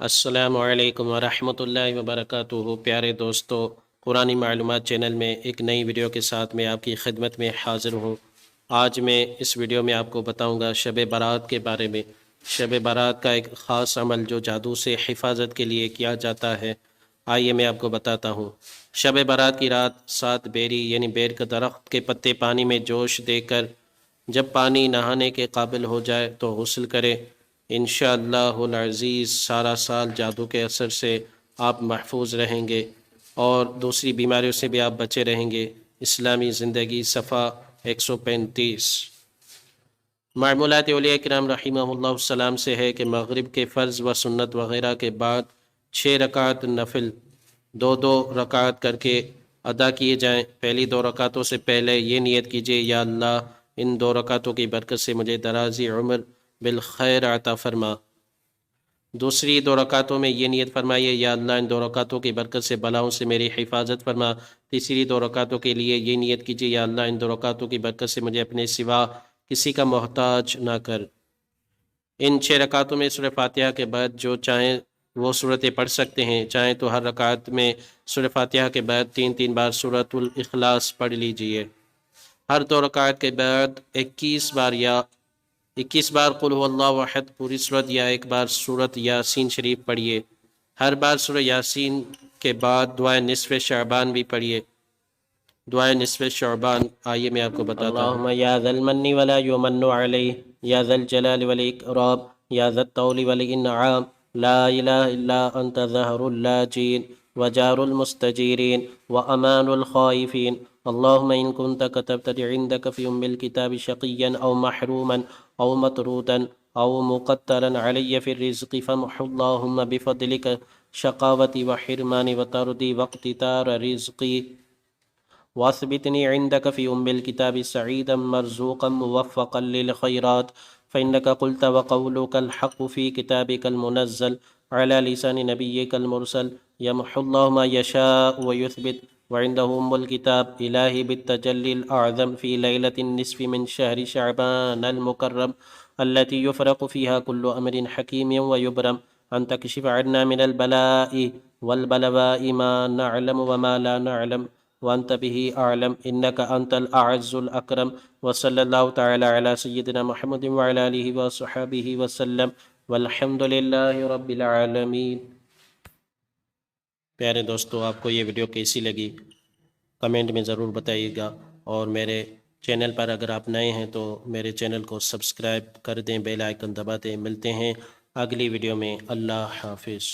السلام علیکم ورحمۃ اللہ وبرکاتہ۔ پیارے دوستو، قرآنی معلومات چینل میں ایک نئی ویڈیو کے ساتھ میں آپ کی خدمت میں حاضر ہوں۔ آج میں اس ویڈیو میں آپ کو بتاؤں گا شب برات کے بارے میں۔ شب برات کا ایک خاص عمل جو جادو سے حفاظت کے لیے کیا جاتا ہے، آئیے میں آپ کو بتاتا ہوں۔ شب برات کی رات 7 بیری یعنی بیر کے درخت کے پتے پانی میں جوش دے کر جب پانی نہانے کے قابل ہو جائے تو غسل کرے۔ انشاءاللہ العزیز سارا سال جادو کے اثر سے آپ محفوظ رہیں گے اور دوسری بیماریوں سے بھی آپ بچے رہیں گے۔ اسلامی زندگی صفحہ 135۔ معمولات اولیاء کرام رحمہ اللہ السلام سے ہے کہ مغرب کے فرض و سنت وغیرہ کے بعد 6 رکعت نفل 2 رکعت کر کے ادا کیے جائیں۔ پہلی 2 رکعتوں سے پہلے یہ نیت کیجیے، یا اللہ ان 2 رکعتوں کی برکت سے مجھے درازی عمر بالخیر عطا فرما۔ دوسری 2 رکعتوں میں یہ نیت فرمائیے، یا اللہ ان 2 رکعتوں کی برکت سے بلاؤں سے میری حفاظت فرما۔ تیسری 2 رکعتوں کے لیے یہ نیت کیجیے، یا اللہ ان 2 رکعتوں کی برکت سے مجھے اپنے سوا کسی کا محتاج نہ کر۔ ان 6 رکعتوں میں سورہ فاتحہ کے بعد جو چاہیں وہ سورتیں پڑھ سکتے ہیں، چاہیں تو ہر رکعت میں سورہ فاتحہ کے بعد 3 بار سورۃ الاخلاص پڑھ لیجئے۔ ہر 2 رکعت کے بعد 21 بار قل هو اللہ احد پوری صورت یا 1 بار سورۃ یاسین شریف پڑھیے۔ ہر بار سورہ یاسین کے بعد دعائے نصف شعبان بھی پڑھیے۔ دعائے نصف شعبان آئیے میں آپ کو بتاتا ہوں۔ اللہم یا ذا المن ولا یمن علیہ، یا ذا الجلال والاکرام، یا ذا الطول والانعام، لا الہ الا انت ظہر اللاجین وجار المستجیرین وامان الخائفین۔ اللہم ان کنت کتبت عندک فی الکتاب شقیا او محروما او مطرودا او مقترا علی فی الرزق فمح اللہم بفضلک شقاوتی وحرمانی وطردی واقتتار رزقی، واثبتنی عندک فی الکتاب سعیدا مرزوقا موفقا للخیرات، فإنك قلت وقولك الحق في كتابك المنزل على لسان نبيك المرسل، يمحو الله ما يشاء ويثبت وعنده الكتاب۔ إلهي بالتجلي الأعظم في ليلة النصف من شهر شعبان المكرم التي يفرق فيها كل أمر حكيم ويبرم، أن تكشف عنا من البلاء والبلواء ما نعلم وما لا نعلم وأنت به أعلم، إنك أنت الأعز الأكرم، وصلى الله تعالى على سيدنا محمد وعلى آله وصحبه وسلم، والحمد لله رب العالمین۔ پیارے دوستو، آپ کو یہ ویڈیو کیسی لگی کمنٹ میں ضرور بتائیے گا، اور میرے چینل پر اگر آپ نئے ہیں تو میرے چینل کو سبسکرائب کر دیں، بیل آئیکن دبا دیں۔ ملتے ہیں اگلی ویڈیو میں، اللہ حافظ۔